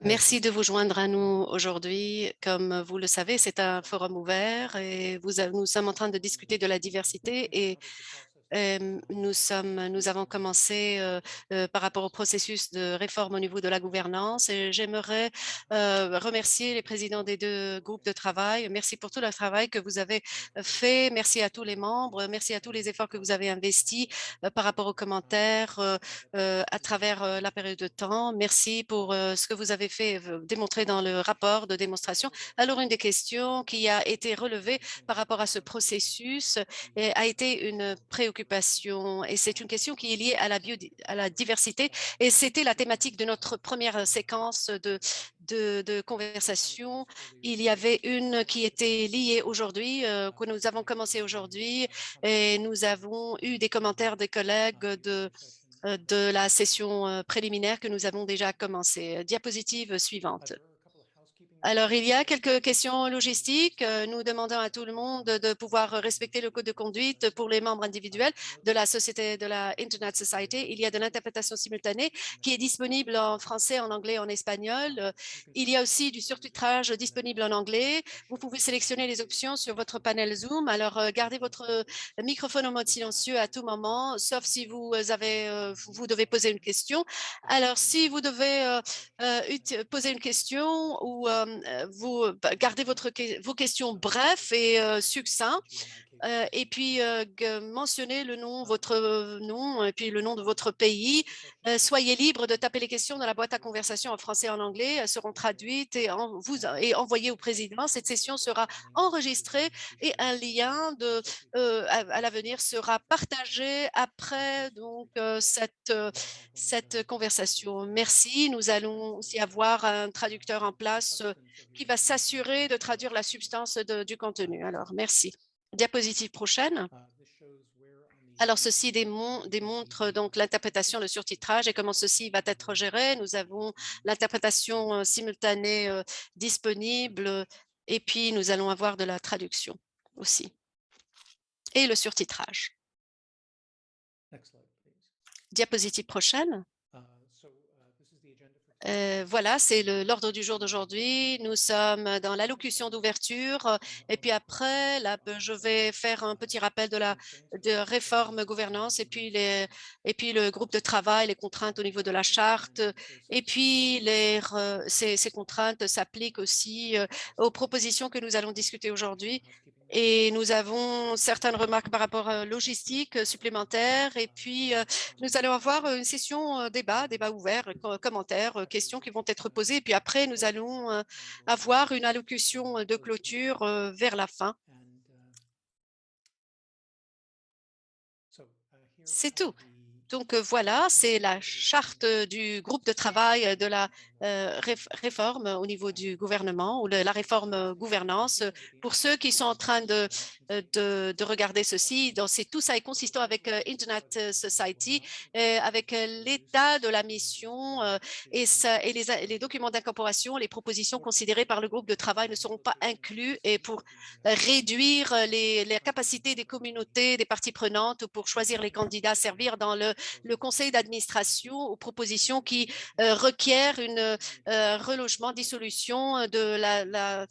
Merci de vous joindre à nous aujourd'hui. Comme vous le savez, c'est un forum ouvert et nous sommes en train de discuter de la diversité et nous avons commencé par rapport au processus de réforme au niveau de la gouvernance et j'aimerais remercier les présidents des deux groupes de travail. Merci pour tout le travail que vous avez fait. Merci à tous les membres. Merci à tous les efforts que vous avez investis par rapport aux commentaires à travers la période de temps. Merci pour ce que vous avez fait démontrer dans le rapport de démonstration. Alors, une des questions qui a été relevée par rapport à ce processus a été une préoccupation et c'est une question qui est liée à à la diversité et c'était la thématique de notre première séquence de conversation. Il y avait une qui était liée aujourd'hui, que nous avons commencé aujourd'hui et nous avons eu des commentaires des collègues de la session préliminaire que nous avons déjà commencée. Diapositive suivante. Alors, il y a quelques questions logistiques. Nous demandons à tout le monde de pouvoir respecter le code de conduite pour les membres individuels de la société de la Internet Society. Il y a de l'interprétation simultanée qui est disponible en français, en anglais, en espagnol. Il y a aussi du surtitrage disponible en anglais. Vous pouvez sélectionner les options sur votre panel Zoom. Alors, gardez votre microphone en mode silencieux à tout moment, sauf si vous devez poser une question. Alors, si vous devez poser une question ou vous gardez vos questions brefs et succincts et puis mentionnez le nom, votre nom et puis le nom de votre pays. Soyez libre de taper les questions dans la boîte à conversation en français et en anglais. Elles seront traduites et envoyées au président. Cette session sera enregistrée et un lien à l'avenir sera partagé après donc cette conversation. Merci. Nous allons aussi avoir un traducteur en place qui va s'assurer de traduire la substance du contenu. Alors, merci. Diapositive prochaine. Alors, ceci démontre donc l'interprétation, le surtitrage et comment ceci va être géré. Nous avons l'interprétation simultanée disponible et puis nous allons avoir de la traduction aussi et le surtitrage. Diapositive prochaine. Voilà, c'est l'ordre du jour d'aujourd'hui. Nous sommes dans l'allocution d'ouverture et puis après, là, je vais faire un petit rappel de réforme gouvernance et puis le groupe de travail, les contraintes au niveau de la charte et puis ces contraintes s'appliquent aussi aux propositions que nous allons discuter aujourd'hui. Et nous avons certaines remarques par rapport à logistique supplémentaires et puis nous allons avoir une session débat ouvert, commentaires, questions qui vont être posées. Et puis après, nous allons avoir une allocution de clôture vers la fin. C'est tout. Donc voilà, c'est la charte du groupe de travail de la réforme au niveau du gouvernement ou de la réforme gouvernance. Pour ceux qui sont en train de regarder ceci, tout ça est consistant avec Internet Society, avec l'état de la mission et les documents d'incorporation, les propositions considérées par le groupe de travail ne seront pas inclus et pour réduire les capacités des communautés, des parties prenantes pour choisir les candidats à servir dans le conseil d'administration aux propositions qui requièrent un relogement, dissolution de la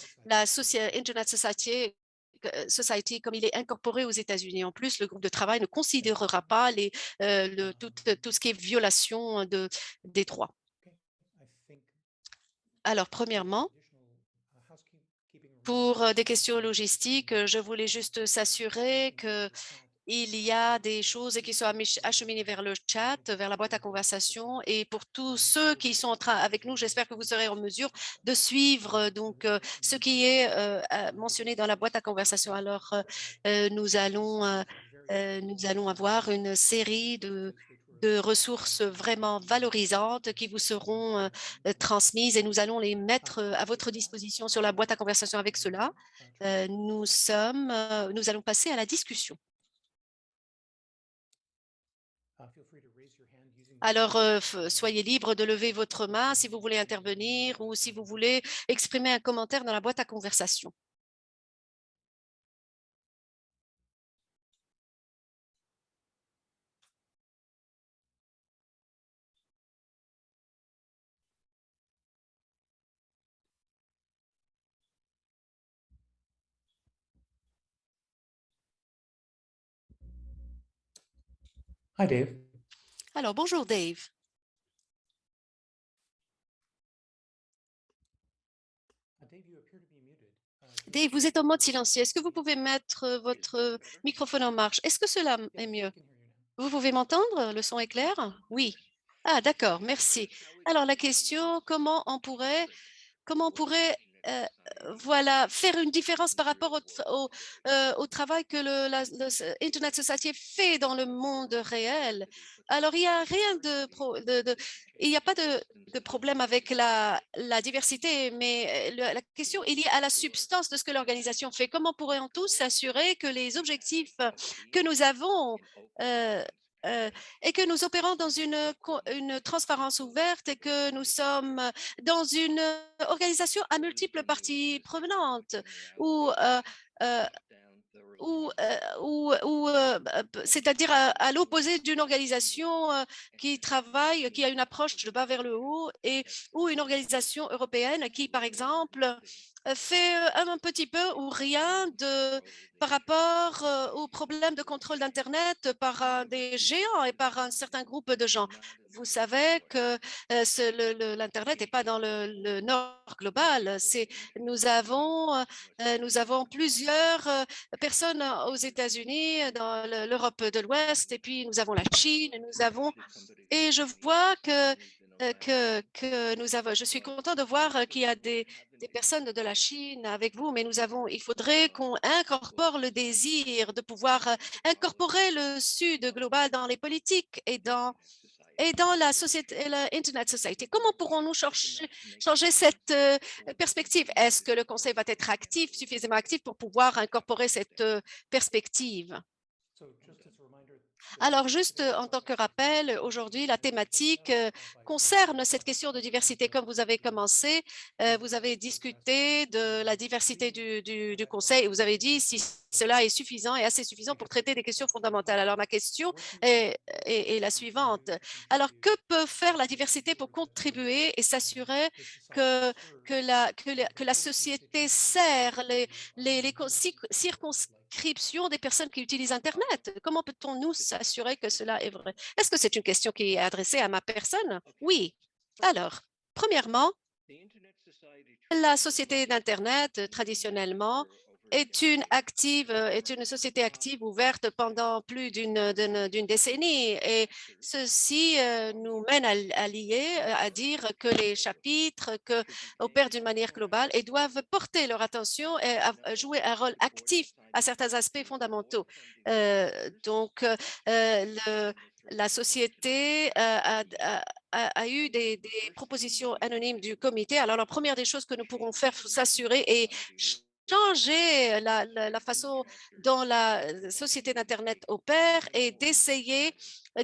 Internet Society comme il est incorporé aux États-Unis. En plus, le groupe de travail ne considérera pas tout ce qui est violation des droits. Alors, premièrement, pour des questions logistiques, je voulais juste s'assurer que il y a des choses qui sont acheminées vers le chat, vers la boîte à conversation. Et pour tous ceux qui sont avec nous, j'espère que vous serez en mesure de suivre donc ce qui est mentionné dans la boîte à conversation. Alors, nous allons avoir une série de ressources vraiment valorisantes qui vous seront transmises et nous allons les mettre à votre disposition sur la boîte à conversation avec cela. Nous allons passer à la discussion. Alors, soyez libre de lever votre main si vous voulez intervenir ou si vous voulez exprimer un commentaire dans la boîte à conversation. Hi, Dave. Alors, bonjour Dave. Dave, you appear to be muted. Dave, vous êtes en mode silencieux. Est-ce que vous pouvez mettre votre microphone en marche? Est-ce que cela est Yes, mieux? I can hear you now. Vous pouvez m'entendre? Le son est clair? Oui. Ah, d'accord, merci. Alors, la question, comment on pourrait euh, voilà, faire une différence par rapport au travail que Internet Society fait dans le monde réel. Alors, il n'y a rien il n'y a pas de problème avec la diversité, mais la question est liée à la substance de ce que l'organisation fait. Comment pourrait-on tous s'assurer que les objectifs que nous avons euh, euh, et que nous opérons dans une transparence ouverte et que nous sommes dans une organisation à multiples parties prenantes où euh, c'est-à-dire à l'opposé d'une organisation qui travaille, qui a une approche de bas vers le haut, et ou une organisation européenne qui, par exemple, fait un petit peu ou rien par rapport aux problèmes de contrôle d'Internet par des géants et par un certain groupe de gens. Vous savez que l'Internet n'est pas dans le nord global. Nous avons plusieurs personnes aux États-Unis, dans l'Europe de l'Ouest, et puis nous avons la Chine, et je vois que je suis content de voir qu'il y a des personnes de la Chine avec vous, mais il faudrait qu'on incorpore le désir de pouvoir incorporer le Sud global dans les politiques et dans la société, la Internet Society. Comment pourrons-nous changer cette perspective? Est-ce que le Conseil va être actif, suffisamment actif pour pouvoir incorporer cette perspective? So just as a reminder, Alors, juste en tant que rappel, aujourd'hui, la thématique concerne cette question de diversité. Comme vous avez commencé, vous avez discuté de la diversité du Conseil et vous avez dit si cela est suffisant et assez suffisant pour traiter des questions fondamentales. Alors, ma question est la suivante. Alors, que peut faire la diversité pour contribuer et s'assurer que, que la société sert les circonscriptions des personnes qui utilisent Internet? Comment peut-on nous s'assurer que cela est vrai? Est-ce que c'est une question qui est adressée à ma personne? Oui. Alors, premièrement, la société d'Internet, traditionnellement, est une société active ouverte pendant plus d'une décennie. Et ceci nous mène à lier, à dire que les chapitres opèrent d'une manière globale et doivent porter leur attention et jouer un rôle actif à certains aspects fondamentaux. Donc, la société a eu des propositions anonymes du comité. Alors, la première des choses que nous pourrons faire pour s'assurer et changer la façon dont la société d'Internet opère et d'essayer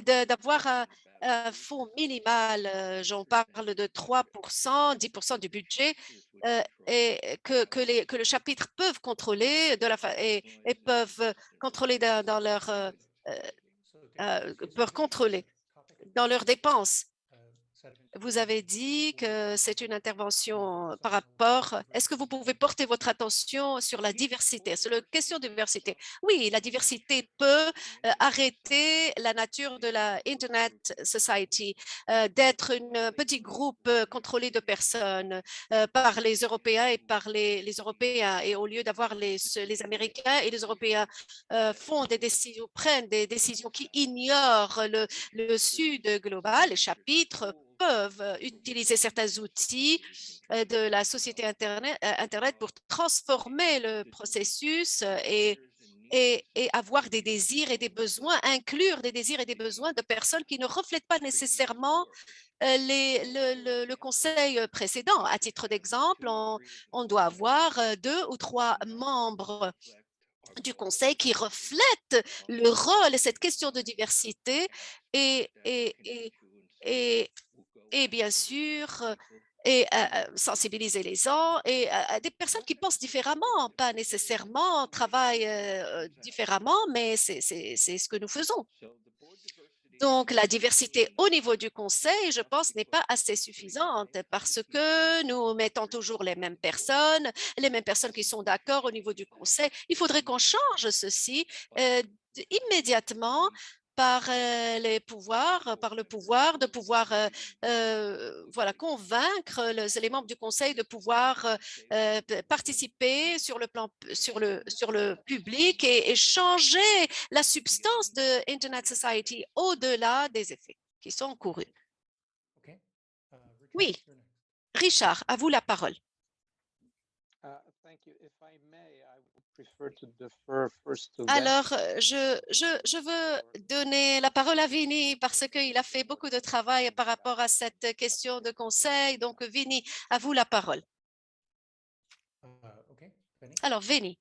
d'avoir un fonds minimal, j'en parle de 3%, 10% du budget, et que le chapitre peuvent contrôler et peuvent contrôler dans leur so Dave, excuse me, peuvent you mentioned contrôler a topic dans leurs dépenses. set of Vous avez interventions dit for que c'est une to intervention focus par on rapport. Est-ce que vous diversity. pouvez porter votre attention sur la diversité, sur la question de diversité? Oui, la diversité peut arrêter la nature de la Internet Society, d'être un petit groupe contrôlé de personnes par les Européens et par les Européens. Et au lieu d'avoir les Américains et les Européens prennent des décisions qui ignorent le Sud global, les chapitres peuvent utiliser certains outils de la société Internet pour transformer le processus et avoir des désirs et des besoins, inclure des désirs et des besoins de personnes qui ne reflètent pas nécessairement le conseil précédent. À titre d'exemple, on doit avoir 2 ou 3 membres du Conseil qui reflètent le rôle et cette question de diversité et, et, et, et, et bien sûr, sensibiliser les gens et des personnes qui pensent différemment, pas nécessairement travaillent différemment, mais c'est ce que nous faisons. Donc, la diversité au niveau du Conseil, je pense, n'est pas assez suffisante parce que nous mettons toujours les mêmes personnes qui sont d'accord au niveau du Conseil. Il faudrait qu'on change ceci immédiatement par les pouvoirs, par le pouvoir, de pouvoir voilà, convaincre les membres du Conseil de pouvoir participer sur le plan sur le public et changer la substance de Internet Society au-delà des effets qui sont encourus. Okay. Oui, Richard, you're next. Richard, à vous la parole. Thank you. If I may, I would prefer to defer first to Alors, Vinny. je veux donner la parole à Vinny parce qu'il a fait beaucoup de travail par rapport à cette question de conseil. Donc, Vinny, à vous la parole. Okay, Benny. Alors, Vinny,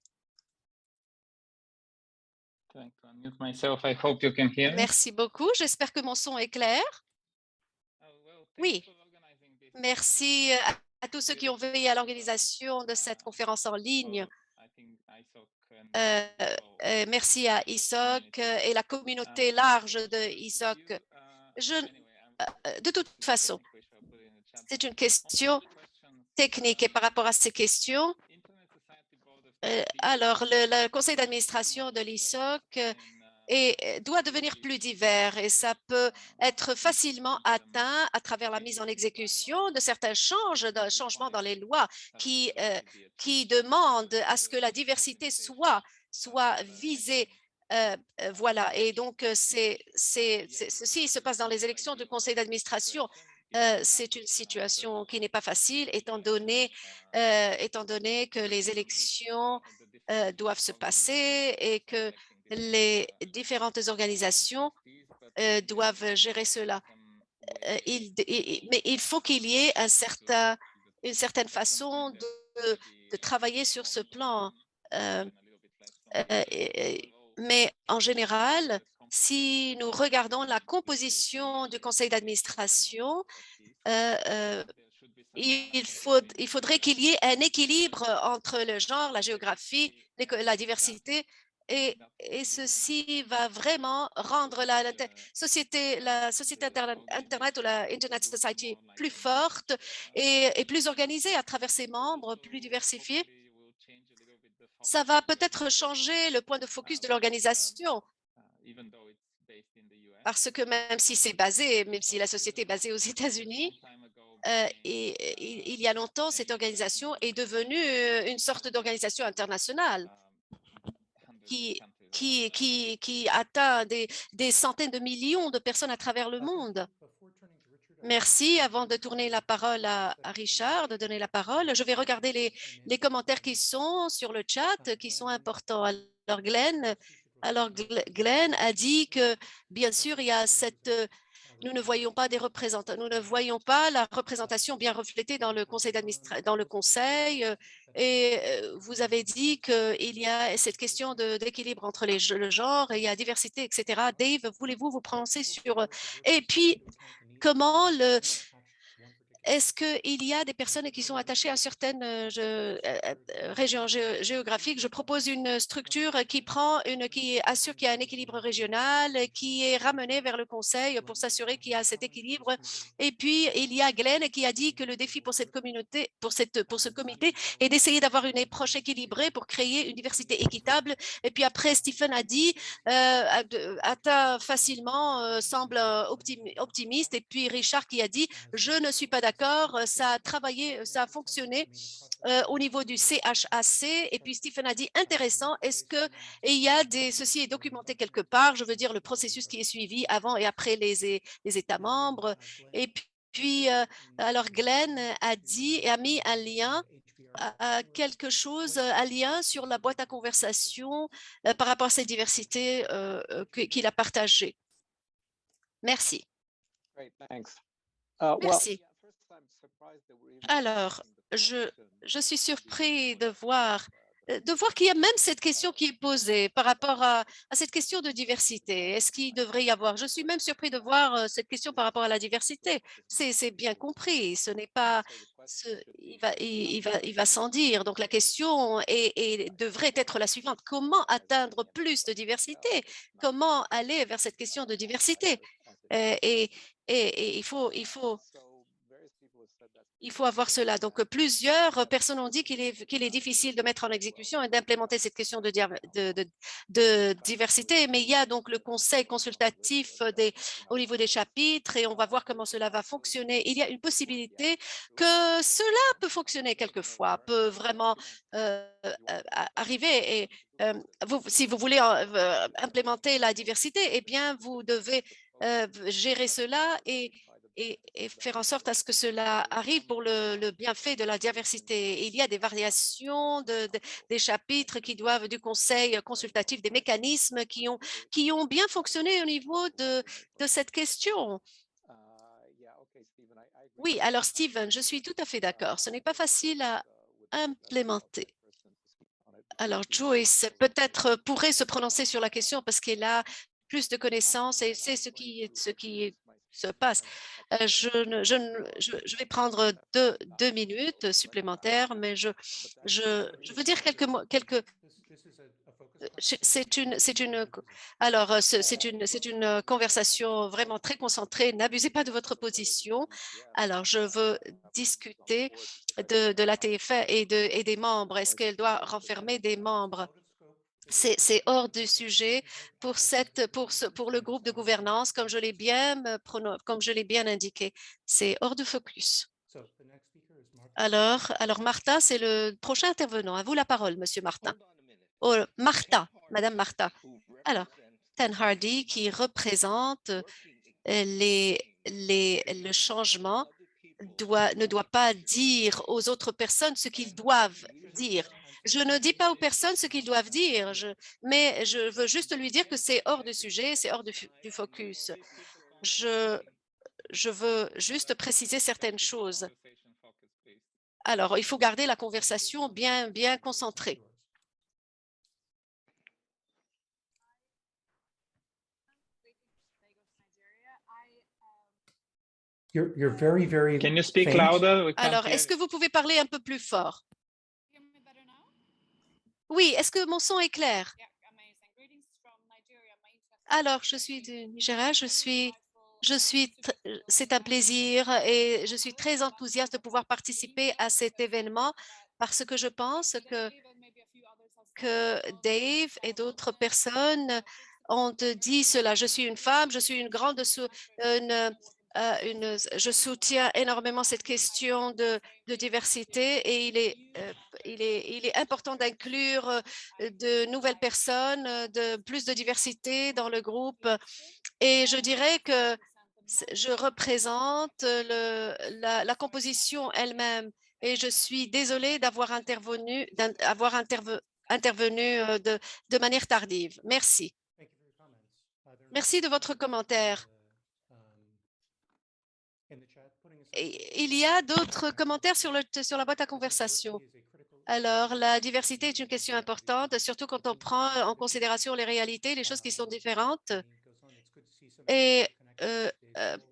Trying to unmute myself. I hope you can hear me. merci beaucoup. J'espère que mon son est clair. Oui, merci à tous ceux qui ont veillé à l'organisation de cette conférence en ligne. Merci à ISOC et la communauté large de ISOC. De toute façon, c'est une question technique et par rapport à ces questions, alors le conseil d'administration de l'ISOC doit devenir plus divers et ça peut être facilement atteint à travers la mise en exécution de certains changements dans les lois qui demandent à ce que la diversité soit visée. Voilà, et donc ceci se passe dans les élections du conseil d'administration. C'est une situation qui n'est pas facile étant donné que les élections doivent se passer et que les différentes organisations doivent gérer cela. Mais il faut qu'il y ait une certaine façon de travailler sur ce plan. Mais en général, si nous regardons la composition du conseil d'administration, il faudrait qu'il y ait un équilibre entre le genre, la géographie, la diversité, et ceci va vraiment rendre la société Internet ou la Internet Society plus forte et plus organisée à travers ses membres, plus diversifiée. Ça va peut-être changer le point de focus de l'organisation parce que même si la société est basée aux États-Unis, il y a longtemps, cette organisation est devenue une sorte d'organisation internationale qui atteint des centaines de millions de personnes à travers le monde. Merci. Avant de tourner la parole à Richard, de donner la parole, je vais regarder les commentaires qui sont sur le chat, qui sont importants. Alors Glenn a dit que, bien sûr, il y a nous ne voyons pas des représentants, nous ne voyons pas la représentation bien reflétée dans le conseil et vous avez dit qu'il y a cette question d'équilibre entre le genre et il y a diversité, etc. Dave, voulez-vous vous prononcer sur et puis comment est-ce qu'il y a des personnes qui sont attachées à certaines régions géographiques? Je propose une structure qui assure qu'il y a un équilibre régional, qui est ramené vers le conseil pour s'assurer qu'il y a cet équilibre. Et puis, il y a Glenn qui a dit que le défi pour cette communauté, pour ce comité, est d'essayer d'avoir une approche équilibrée pour créer une diversité équitable. Et puis après, Stephen a dit, atteint facilement, semble optimiste. Et puis Richard qui a dit, je ne suis pas d'accord, ça a travaillé, ça a fonctionné au niveau du CHAC. Et puis Stephen a dit intéressant, est-ce qu'il y a ceci est documenté quelque part, je veux dire le processus qui est suivi avant et après les États membres. Et puis alors Glenn a dit et a mis un lien quelque chose, un lien sur la boîte à conversation par rapport à cette diversité qu'il a partagée. Merci. Merci. Alors, je suis surpris de voir qu'il y a même cette question qui est posée par rapport à cette question de diversité. Est-ce qu'il devrait y avoir? Je suis même surpris de voir cette question par rapport à la diversité. C'est bien compris. Ce n'est pas, il va sans dire. Donc la question devrait être la suivante. Comment atteindre plus de diversité? Comment aller vers cette question de diversité? Et il faut Il faut avoir cela. Donc, plusieurs personnes ont dit qu'il est difficile de mettre en exécution et d'implémenter cette question de diversité, mais il y a donc le conseil consultatif au niveau des chapitres et on va voir comment cela va fonctionner. Il y a une possibilité que cela peut fonctionner quelquefois, peut vraiment arriver. Et si vous voulez implémenter la diversité, eh bien, vous devez gérer cela et faire en sorte à ce que cela arrive pour le bienfait de la diversité. Il y a des variations des chapitres qui doivent du conseil consultatif, des mécanismes qui ont bien fonctionné au niveau de cette question. Oui, alors Steven, je suis tout à fait d'accord. Ce n'est pas facile à implémenter. Alors Joyce peut-être pourrait se prononcer sur la question parce qu'elle a plus de connaissances et c'est ce qui se passe. Je vais prendre deux minutes supplémentaires, mais je veux dire quelques c'est une conversation vraiment très concentrée. N'abusez pas de votre position. Alors, je veux discuter de la TFA et des membres. Est-ce qu'elle doit renfermer des membres? C'est hors du sujet pour le groupe de gouvernance, comme je l'ai bien indiqué. C'est hors de focus. Alors, Martha, c'est le prochain intervenant. À vous la parole, Monsieur Martin. Oh, Martha, Madame Martha. Alors, Tan Hardy qui représente le changement ne doit pas dire aux autres personnes ce qu'ils doivent dire. Je ne dis pas aux personnes ce qu'ils doivent dire, mais je veux juste lui dire que c'est hors du sujet, c'est hors du focus. Je veux juste préciser certaines choses. Alors, il faut garder la conversation bien concentrée. Can you speak louder? Alors, est-ce que vous pouvez parler un peu plus fort? Oui, est-ce que mon son est clair? Alors, je suis du Nigeria, c'est un plaisir et je suis très enthousiaste de pouvoir participer à cet événement parce que je pense que Dave et d'autres personnes ont dit cela. Je suis une femme, je suis une grande, je soutiens énormément cette question de diversité et il est important d'inclure de nouvelles personnes, de plus de diversité dans le groupe. Et je dirais que je représente la composition elle-même et je suis désolée d'avoir intervenu de manière tardive. Merci. Merci de votre commentaire. Et il y a d'autres commentaires sur la boîte à conversation. Alors, la diversité est une question importante, surtout quand on prend en considération les réalités, les choses qui sont différentes. Et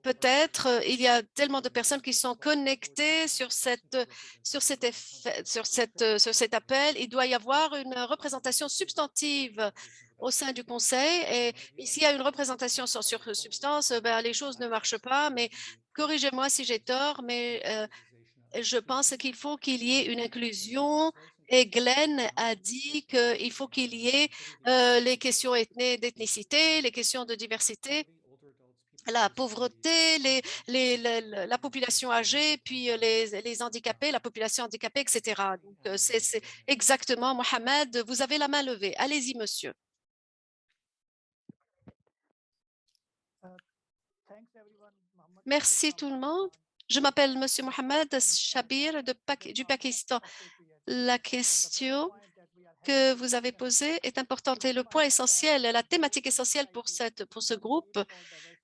peut-être il y a tellement de personnes qui sont connectées sur cet appel. Il doit y avoir une représentation substantive au sein du conseil. Et s'il y a une représentation sur substance, ben, les choses ne marchent pas. Mais corrigez-moi si j'ai tort, mais je pense qu'il faut qu'il y ait une inclusion. Et Glenn a dit qu'il faut qu'il y ait les questions d'ethnicité, les questions de diversité, la pauvreté, la population âgée, puis les handicapés, la population handicapée, etc. Donc, c'est exactement, Mohamed, vous avez la main levée. Allez-y, monsieur. Merci tout le monde. Je m'appelle Monsieur Mohamed Shabir du Pakistan. La question que vous avez posée est importante et le point essentiel, la thématique essentielle pour ce groupe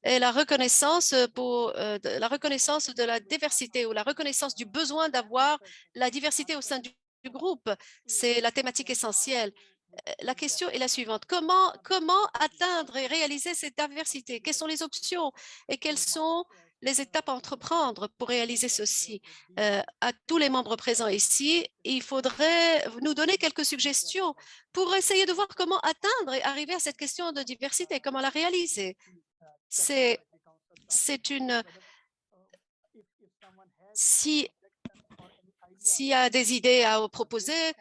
est la reconnaissance de la diversité ou la reconnaissance du besoin d'avoir la diversité au sein du groupe. C'est la thématique essentielle. La question est la suivante. Comment atteindre et réaliser cette diversité? Quelles sont les options et quelles sont les étapes à entreprendre pour réaliser ceci? À tous les membres présents ici, il faudrait nous donner quelques suggestions pour essayer de voir comment atteindre et arriver à cette question de diversité, comment la réaliser. C'est une… Si S'il y a des idées à proposer,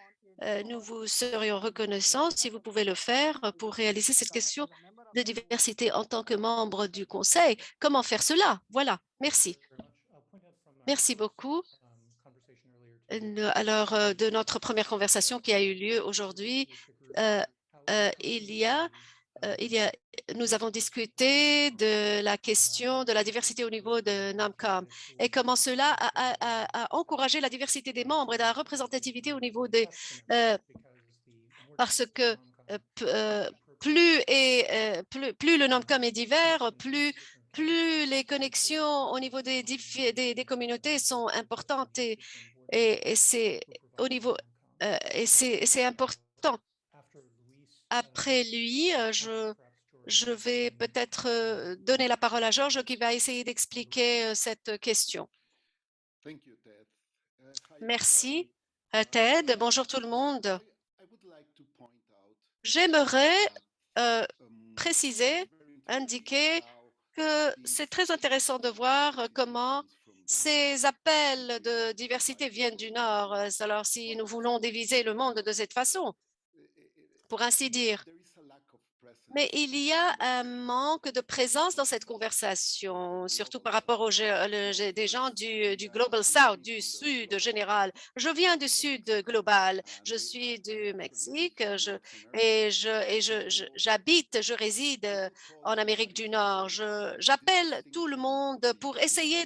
nous vous serions reconnaissants si vous pouvez le faire pour réaliser cette question de diversité en tant que membre du Conseil. Comment faire cela? Voilà, merci. Merci beaucoup. Alors, de notre première conversation qui a eu lieu aujourd'hui, nous avons discuté de la question de la diversité au niveau de NAMCOM et comment cela a encouragé la diversité des membres et la représentativité au niveau des... parce que plus le NAMCOM est divers, plus les connexions au niveau des communautés sont importantes et c'est au niveau et c'est important. Après lui, je vais peut-être donner la parole à Georges qui va essayer d'expliquer cette question. Merci, Ted. Bonjour tout le monde. J'aimerais préciser, indiquer que c'est très intéressant de voir comment ces appels de diversité viennent du Nord. Alors, si nous voulons diviser le monde de cette façon, pour ainsi dire. Mais il y a un manque de présence dans cette conversation, surtout par rapport des gens du Global South, du Sud général. Je viens du Sud global. Je suis du Mexique je réside en Amérique du Nord. J'appelle tout le monde pour essayer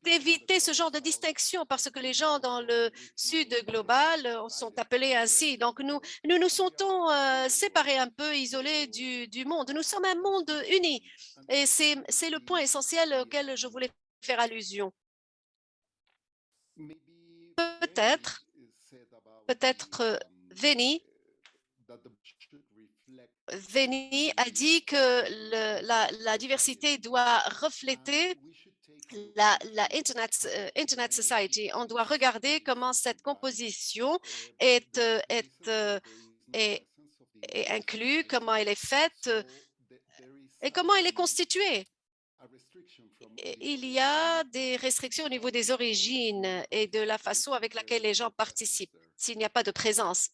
d'éviter ce genre de distinction parce que les gens dans le Sud global sont appelés ainsi. Donc, nous nous sentons séparés un peu, isolés du monde. Nous sommes un monde uni et c'est le point essentiel auquel je voulais faire allusion. Peut-être Veni a dit que la diversité doit refléter la Internet Society. On doit regarder comment cette composition est inclus, comment elle est faite et comment elle est constituée. Il y a des restrictions au niveau des origines et de la façon avec laquelle les gens participent, s'il n'y a pas de présence.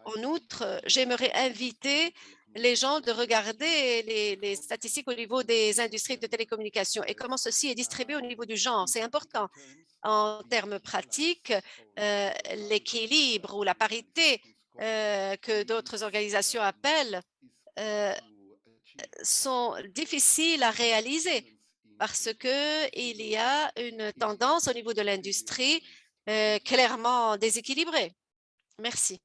En outre, j'aimerais inviter les gens de regarder les statistiques au niveau des industries de télécommunications et comment ceci est distribué au niveau du genre. C'est important. En termes pratiques, l'équilibre ou la parité que d'autres organisations appellent sont difficiles à réaliser parce qu'il y a une tendance au niveau de l'industrie clairement déséquilibrée. Merci.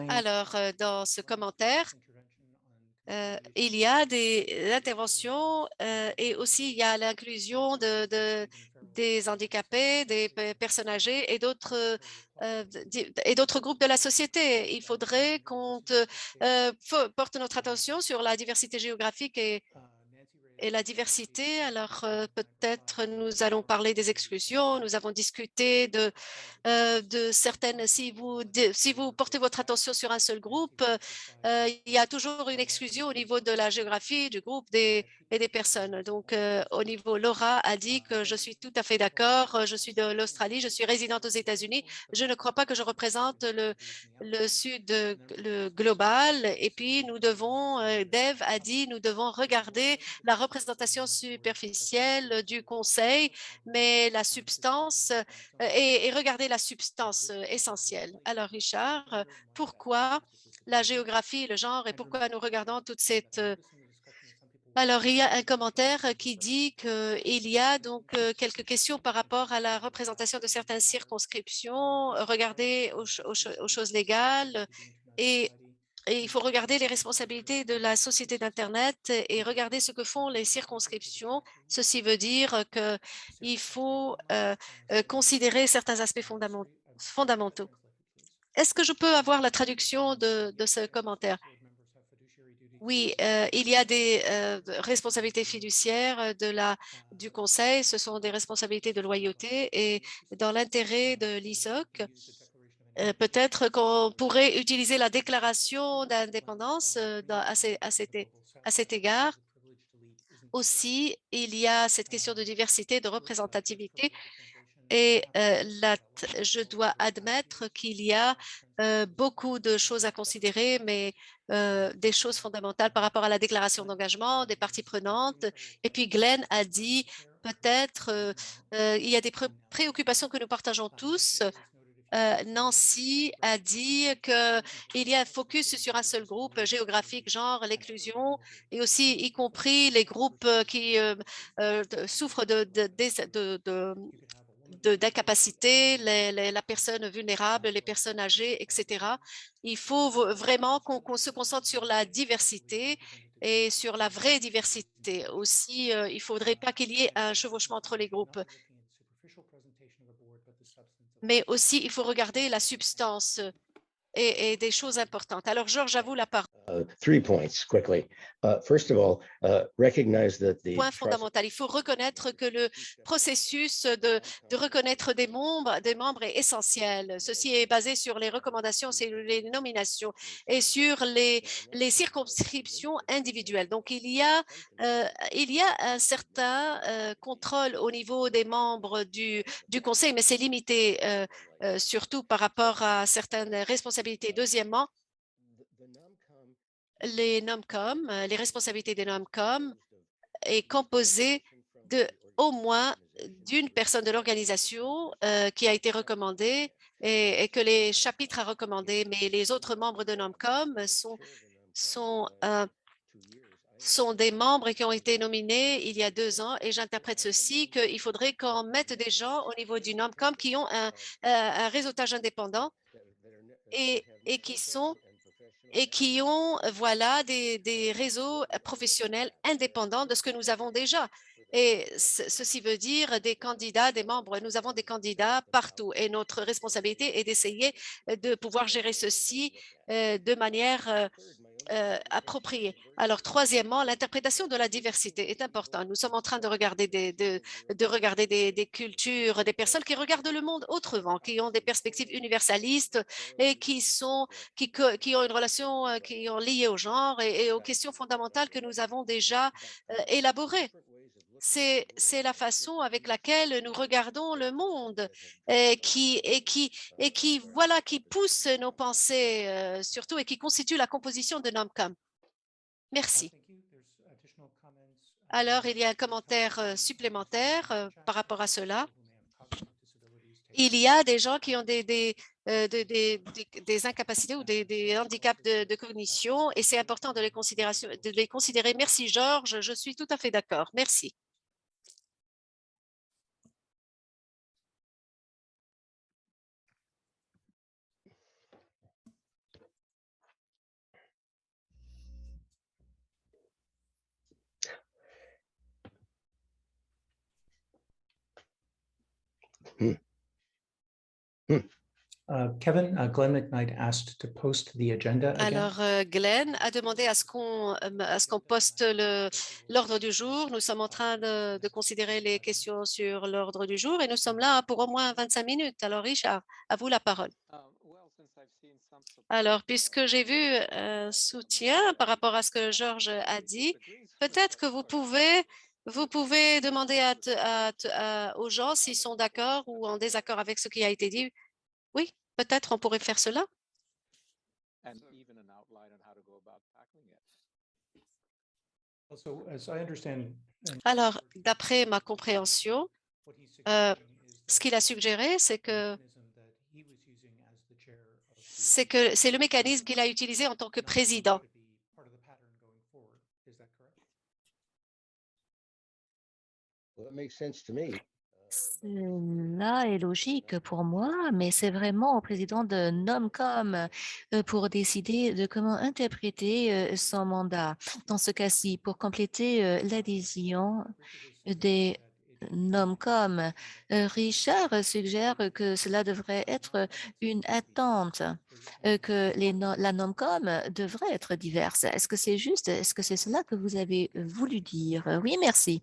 Alors, dans ce commentaire, il y a des interventions et aussi il y a l'inclusion des handicapés, des personnes âgées et d'autres groupes de la société. Il faudrait qu'on porte notre attention sur la diversité géographique et la diversité. Alors, peut-être nous allons parler des exclusions. Nous avons discuté de certaines, si vous portez votre attention sur un seul groupe, il y a toujours une exclusion au niveau de la géographie, du groupe et des personnes. Donc, au niveau, Laura a dit que je suis tout à fait d'accord. Je suis de l'Australie, je suis résidente aux États-Unis. Je ne crois pas que je représente le Sud le global. Et puis, nous devons, Dev a dit, nous devons regarder la représentation superficielle du Conseil, mais la substance et regarder la substance essentielle. Alors, Richard, pourquoi la géographie, le genre et pourquoi nous regardons toute cette... Alors, il y a un commentaire qui dit qu'il y a donc quelques questions par rapport à la représentation de certaines circonscriptions, regarder aux choses légales et il faut regarder les responsabilités de la société d'Internet et regarder ce que font les circonscriptions. Ceci veut dire qu'il faut considérer certains aspects fondamentaux. Est-ce que je peux avoir la traduction de ce commentaire? Oui, il y a des responsabilités fiduciaires du Conseil. Ce sont des responsabilités de loyauté et dans l'intérêt de l'ISOC, Peut-être qu'on pourrait utiliser la déclaration d'indépendance à cet égard. Aussi, il y a cette question de diversité, de représentativité. Et je dois admettre qu'il y a beaucoup de choses à considérer, mais des choses fondamentales par rapport à la déclaration d'engagement des parties prenantes. Et puis Glenn a dit peut-être il y a des préoccupations que nous partageons tous. Nancy a dit qu'il y a un focus sur un seul groupe géographique, genre l'inclusion, et aussi y compris les groupes qui souffrent d'incapacité, la personne vulnérable, les personnes âgées, etc. Il faut vraiment qu'on se concentre sur la diversité et sur la vraie diversité. Aussi, il ne faudrait pas qu'il y ait un chevauchement entre les groupes, mais aussi il faut regarder la substance et des choses importantes. Alors, Georges, à vous la parole. 3 points quickly. First of all, recognize that the Point fondamental. Il faut reconnaître que le processus de reconnaître des membres est essentiel. Ceci est basé sur les recommandations, c'est les nominations et sur les circonscriptions individuelles. Donc, il y a un certain contrôle au niveau des membres du Conseil, mais c'est limité, surtout par rapport à certaines responsabilités. Deuxièmement, les NOMCOM, les responsabilités des NOMCOM est composé de au moins d'une personne de l'organisation qui a été recommandée et que les chapitres a recommandé, mais les autres membres de NOMCOM sont des membres qui ont été nominés il y a 2 ans et j'interprète ceci qu'il faudrait qu'on mette des gens au niveau du NOMCOM qui ont un réseautage indépendant et qui ont voilà, des réseaux professionnels indépendants de ce que nous avons déjà. Et ceci veut dire des candidats, des membres. Nous avons des candidats partout et notre responsabilité est d'essayer de pouvoir gérer ceci de manière appropriée. Alors, troisièmement, l'interprétation de la diversité est importante. Nous sommes en train de regarder des cultures, des personnes qui regardent le monde autrement, qui ont des perspectives universalistes et qui ont une relation qui ont liée au genre et aux questions fondamentales que nous avons déjà élaborées. C'est la façon avec laquelle nous regardons le monde qui pousse nos pensées surtout et qui constitue la composition de NOMCOM. Merci. Alors, il y a un commentaire supplémentaire par rapport à cela. Il y a des gens qui ont des incapacités ou des handicaps de cognition et c'est important de les considérer. Merci, Georges. Je suis tout à fait d'accord. Merci. Kevin, Glenn McKnight asked to post the agenda again. Alors, Glenn a demandé à ce qu'on poste l'ordre du jour. Nous sommes en train de considérer les questions sur l'ordre du jour et nous sommes là pour au moins 25 minutes. Alors, Richard, à vous la parole. Alors, puisque j'ai vu un soutien par rapport à ce que Georges a dit, peut-être que vous pouvez demander aux gens s'ils sont d'accord ou en désaccord avec ce qui a été dit. Oui, peut-être on pourrait faire cela. Alors, d'après ma compréhension, ce qu'il a suggéré, c'est que c'est le mécanisme qu'il a utilisé en tant que président. Cela est logique pour moi, mais c'est vraiment au président de NOMCOM pour décider de comment interpréter son mandat. Dans ce cas-ci, pour compléter l'adhésion des NOMCOM, Richard suggère que cela devrait être une attente, que la NOMCOM devrait être diverse. Est-ce que c'est juste? Est-ce que c'est cela que vous avez voulu dire? Oui, merci.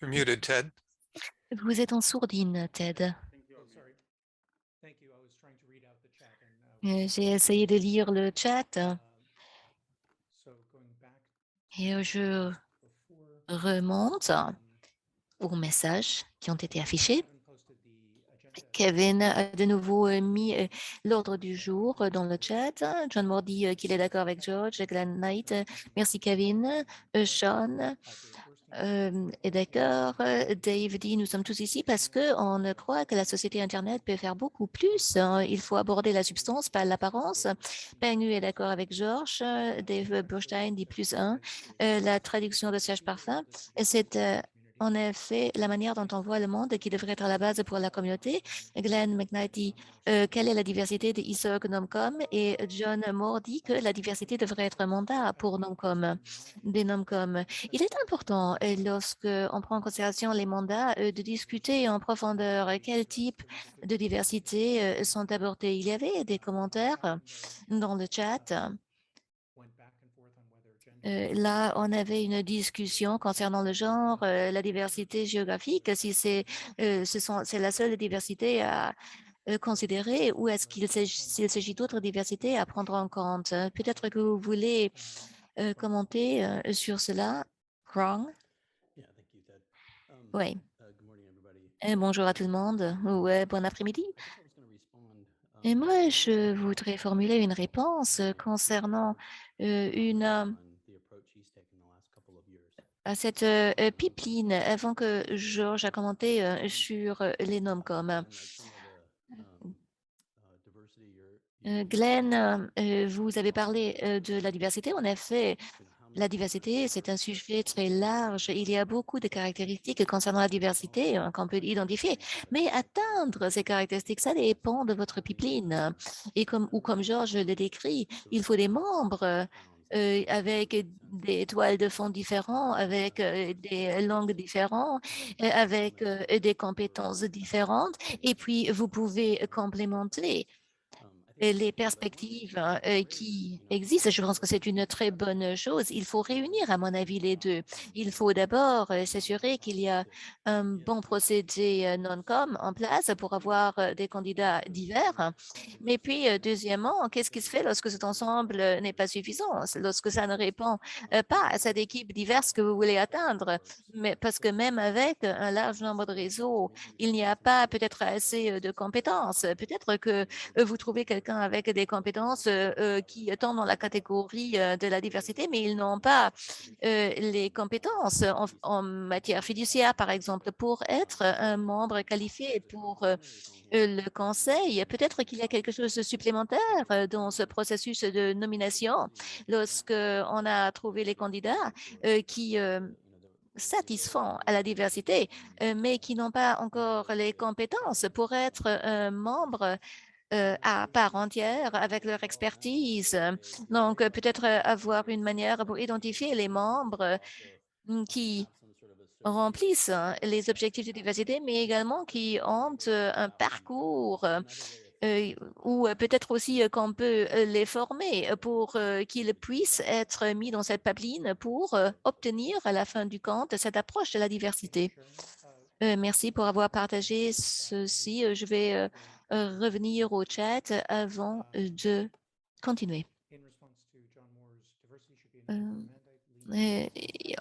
You're muted, Ted. Vous êtes en sourdine, Ted. Oh, sorry. Thank you. I was trying to read out the chat and, J'ai essayé de lire le chat so going back et je before, remonte aux messages qui ont été affichés. Kevin posted the agenda. Kevin a de nouveau mis l'ordre du jour dans le chat. John Moore dit qu'il est d'accord avec George. Glenn Knight, merci Kevin. Sean est d'accord. Dave dit, nous sommes tous ici parce qu'on croit que la société Internet peut faire beaucoup plus. Il faut aborder la substance, pas l'apparence. Pengu est d'accord avec George. Dave Burstein dit +1. La traduction de Serge Parfum, c'est en effet la manière dont on voit le monde qui devrait être à la base pour la communauté. Glenn McKnight dit quelle est la diversité de ISOC Nomcom et John Moore dit que la diversité devrait être un mandat pour Nomcom, des Nomcom. Il est important lorsque on prend en considération les mandats de discuter en profondeur quel type de diversité sont abordés. Il y avait des commentaires dans le chat. Là, on avait une discussion concernant le genre, la diversité géographique, si c'est la seule diversité à considérer ou est-ce s'il s'agit d'autres diversités à prendre en compte. Peut-être que vous voulez commenter sur cela, Krong. Oui. Bonjour à tout le monde. Ouais, bon après-midi. Et moi, je voudrais formuler une réponse concernant à cette pipeline avant que Georges a commenté sur les Nomcom. Glenn, vous avez parlé de la diversité. En effet, la diversité, c'est un sujet très large. Il y a beaucoup de caractéristiques concernant la diversité qu'on peut identifier. Mais atteindre ces caractéristiques, ça dépend de votre pipeline. Et comme Georges le décrit, il faut des membres avec des toiles de fond différents, avec des langues différentes, avec des compétences différentes. Et puis, vous pouvez complémenter les perspectives qui existent. Je pense que c'est une très bonne chose. Il faut réunir, à mon avis, les deux. Il faut d'abord s'assurer qu'il y a un bon procédé non-com en place pour avoir des candidats divers. Mais puis, deuxièmement, qu'est-ce qui se fait lorsque cet ensemble n'est pas suffisant, lorsque ça ne répond pas à cette équipe diverse que vous voulez atteindre? Mais parce que même avec un large nombre de réseaux, il n'y a pas peut-être assez de compétences. Peut-être que vous trouvez quelqu'un avec des compétences qui tombent dans la catégorie de la diversité, mais ils n'ont pas les compétences en matière fiduciaire, par exemple, pour être un membre qualifié pour le conseil. Peut-être qu'il y a quelque chose de supplémentaire dans ce processus de nomination lorsqu'on a trouvé les candidats qui satisfont à la diversité, mais qui n'ont pas encore les compétences pour être un membre à part entière avec leur expertise. Donc, peut-être avoir une manière pour identifier les membres qui remplissent les objectifs de diversité, mais également qui ont un parcours ou peut-être aussi qu'on peut les former pour qu'ils puissent être mis dans cette pipeline pour obtenir à la fin du compte cette approche de la diversité. Merci pour avoir partagé ceci. Je vais revenir au chat avant de continuer.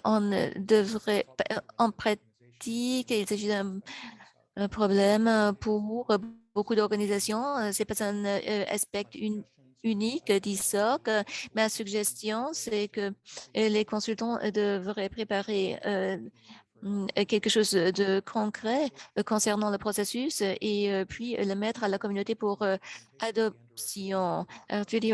On devrait, en pratique, il s'agit d'un problème pour beaucoup d'organisations. C'est pas un aspect unique d'ISOC. Ma suggestion, c'est que les consultants devraient préparer quelque chose de concret concernant le processus et puis le mettre à la communauté pour adoption. Alors, tu dis,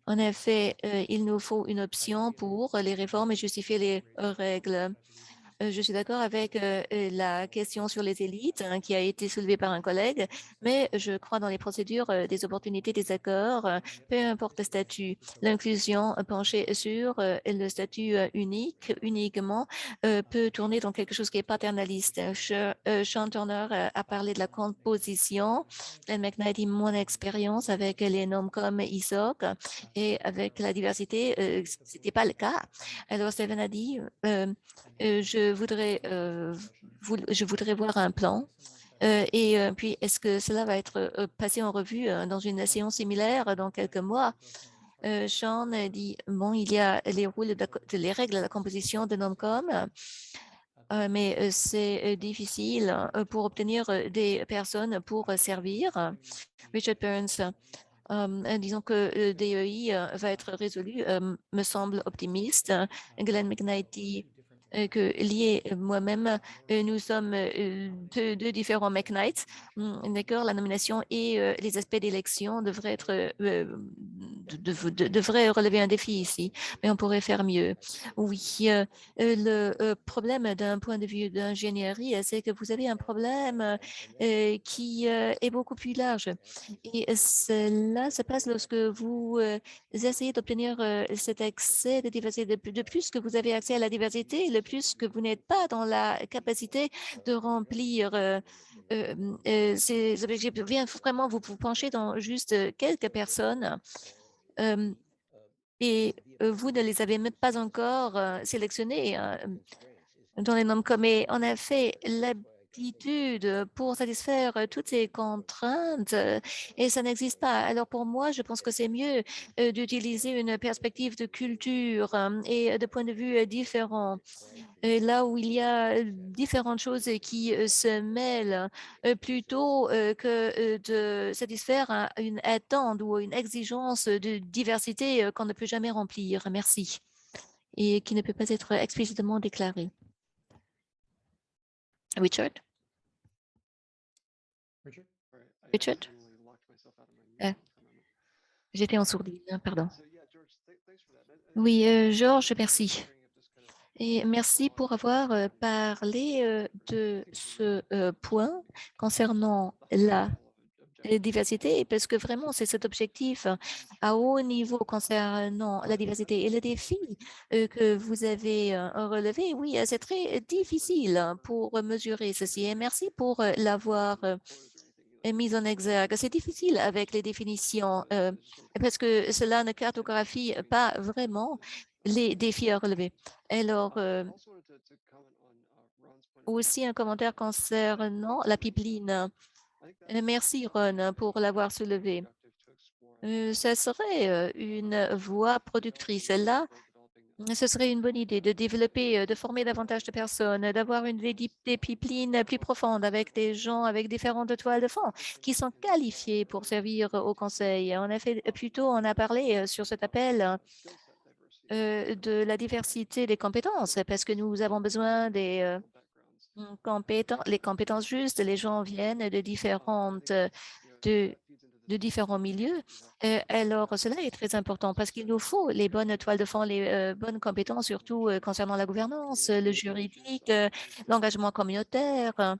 en effet, il nous faut une option pour les réformes et justifier les règles. Je suis d'accord avec la question sur les élites qui a été soulevée par un collègue, mais je crois dans les procédures des opportunités des accords, peu importe le statut. L'inclusion penchée sur le statut uniquement peut tourner dans quelque chose qui est paternaliste. Sean Turner a parlé de la composition. Glenn McKnight dit mon expérience avec les noms comme ISOC et avec la diversité, ce n'était pas le cas. Alors, Stephen a dit je je voudrais voir un plan. Puis, est-ce que cela va être passé en revue dans une séance similaire dans quelques mois? Sean dit, bon, il y a les les règles de la composition de Nomcom, mais c'est difficile pour obtenir des personnes pour servir. Richard Burns, disons que le DEI va être résolu, me semble optimiste. Glenn McKnight dit que lié moi-même, nous sommes deux différents McKnights. D'accord, la nomination et les aspects d'élection devraient devraient relever un défi ici, mais on pourrait faire mieux. Oui, le problème d'un point de vue d'ingénierie, c'est que vous avez un problème qui est beaucoup plus large. Et cela se passe lorsque vous essayez d'obtenir cet accès de diversité. De plus que vous avez accès à la diversité, le plus que vous n'êtes pas dans la capacité de remplir ces objectifs. Bien vraiment vous pencher dans juste quelques personnes et vous ne les avez même pas encore sélectionnés dans les noms comme on a fait l'aptitude pour satisfaire toutes ces contraintes et ça n'existe pas. Alors pour moi, je pense que c'est mieux d'utiliser une perspective de culture et de points de vue différents. Là où il y a différentes choses qui se mêlent plutôt que de satisfaire une attente ou une exigence de diversité qu'on ne peut jamais remplir. Merci. Et qui ne peut pas être explicitement déclarée. Richard? Richard? J'étais en sourdine, pardon. Oui, Georges, merci. Et merci pour avoir parlé de ce point concernant la diversité, parce que vraiment, c'est cet objectif à haut niveau concernant la diversité et le défi que vous avez relevé. Oui, c'est très difficile pour mesurer ceci et merci pour l'avoir mise en exergue. C'est difficile avec les définitions parce que cela ne cartographie pas vraiment les défis à relever. Alors, aussi un commentaire concernant la pipeline. Merci Ron pour l'avoir soulevé. Ce serait une voie productrice. Là, ce serait une bonne idée de développer, de former davantage de personnes, d'avoir des pipelines plus profondes avec des gens avec différentes toiles de fond qui sont qualifiés pour servir au conseil. En effet, plutôt, on a parlé sur cet appel de la diversité des compétences parce que nous avons besoin des les compétences justes. Les gens viennent de différents milieux. Alors, cela est très important parce qu'il nous faut les bonnes toiles de fond, les bonnes compétences, surtout concernant la gouvernance, le juridique, l'engagement communautaire.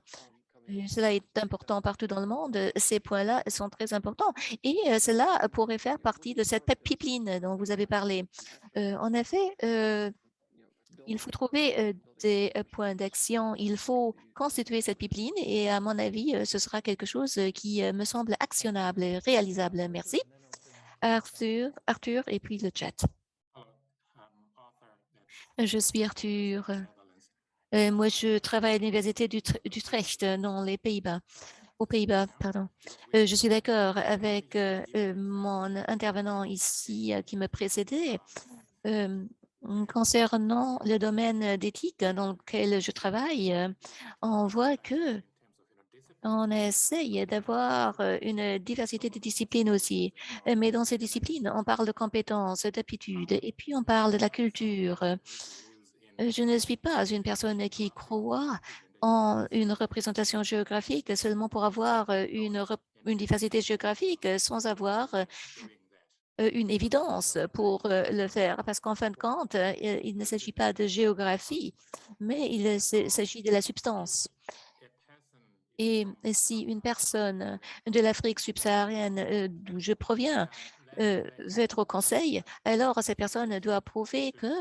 Cela est important partout dans le monde. Ces points-là sont très importants et cela pourrait faire partie de cette pipeline dont vous avez parlé. En effet, il faut trouver des points d'action. Il faut constituer cette pipeline et à mon avis, ce sera quelque chose qui me semble actionnable et réalisable. Merci. Arthur et puis le chat. Je suis Arthur. Moi, je travaille à l'Université d'Utrecht dans les Pays-Bas. Aux Pays-Bas, pardon. Je suis d'accord avec mon intervenant ici qui me précédait. Concernant le domaine d'éthique dans lequel je travaille, on voit que on essaye d'avoir une diversité de disciplines aussi. Mais dans ces disciplines, on parle de compétences, d'aptitudes, et puis on parle de la culture. Je ne suis pas une personne qui croit en une représentation géographique seulement pour avoir une diversité géographique sans avoir une évidence pour le faire, parce qu'en fin de compte, il ne s'agit pas de géographie, mais il s'agit de la substance. Et si une personne de l'Afrique subsaharienne, d'où je proviens, veut être au conseil, alors cette personne doit prouver que,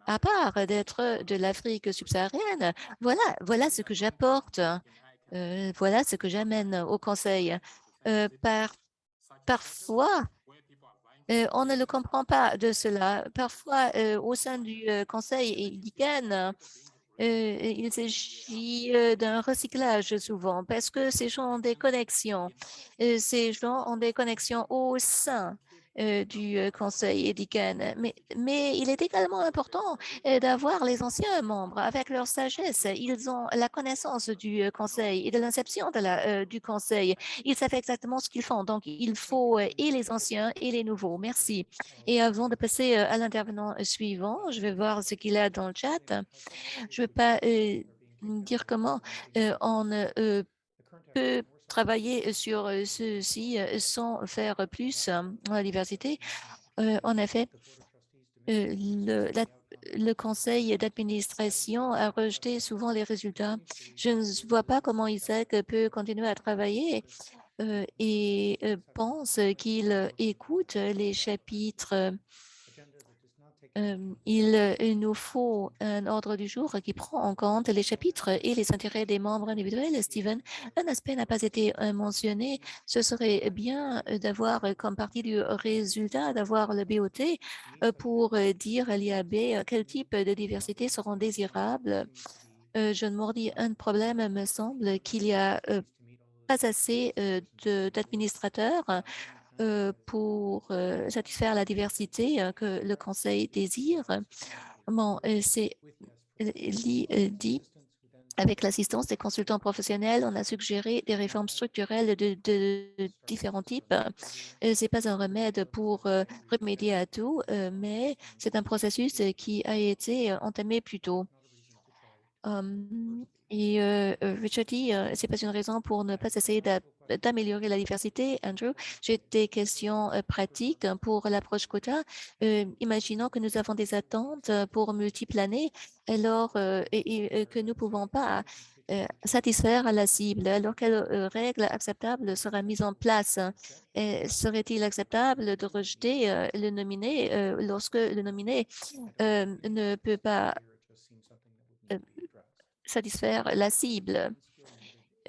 à part d'être de l'Afrique subsaharienne, voilà ce que j'apporte, voilà ce que j'amène au conseil. Parfois, on ne le comprend pas de cela. Parfois, au sein du conseil ICANN, Il s'agit d'un recyclage souvent parce que ces gens ont des connexions. Ces gens ont des connexions au sein du conseil édican. Mais il est également important d'avoir les anciens membres avec leur sagesse. Ils ont la connaissance du conseil et de l'inception du conseil. Ils savent exactement ce qu'ils font. Donc, il faut et les anciens et les nouveaux. Merci. Et avant de passer à l'intervenant suivant, je vais voir ce qu'il y a dans le chat. Je ne veux pas dire comment on peut travailler sur ceci sans faire plus la diversité. En effet, le conseil d'administration a rejeté souvent les résultats. Je ne vois pas comment Isaac peut continuer à travailler et pense qu'il écoute les chapitres. Il nous faut un ordre du jour qui prend en compte les chapitres et les intérêts des membres individuels. Steven, un aspect n'a pas été mentionné. Ce serait bien d'avoir comme partie du résultat, d'avoir le BOT pour dire à l'IAB quel type de diversité seront désirables. John Mordy, un problème me semble qu'il y a pas assez d'administrateurs pour satisfaire la diversité que le Conseil désire. Bon, c'est dit, avec l'assistance des consultants professionnels, on a suggéré des réformes structurelles de différents types. Ce n'est pas un remède pour remédier à tout, mais c'est un processus qui a été entamé plus tôt. Richard dit, c'est pas une raison pour ne pas essayer d'améliorer la diversité. Andrew, j'ai des questions pratiques pour l'approche quota. Imaginons que nous avons des attentes pour multiples années, alors et que nous ne pouvons pas satisfaire à la cible. Alors, quelle règle acceptable sera mise en place? Serait-il acceptable de rejeter le nominé lorsque le nominé ne peut pas satisfaire la cible?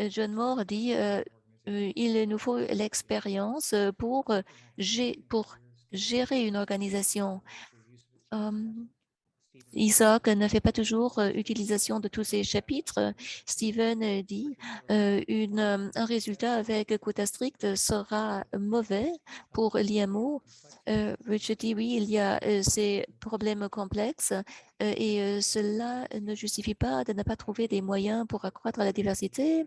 John Moore dit il nous faut l'expérience pour gérer une organisation. Isaac ne fait pas toujours utilisation de tous ces chapitres. Steven dit un résultat avec quota strict sera mauvais pour l'IMO. Richard dit oui, il y a ces problèmes complexes et cela ne justifie pas de ne pas trouver des moyens pour accroître la diversité.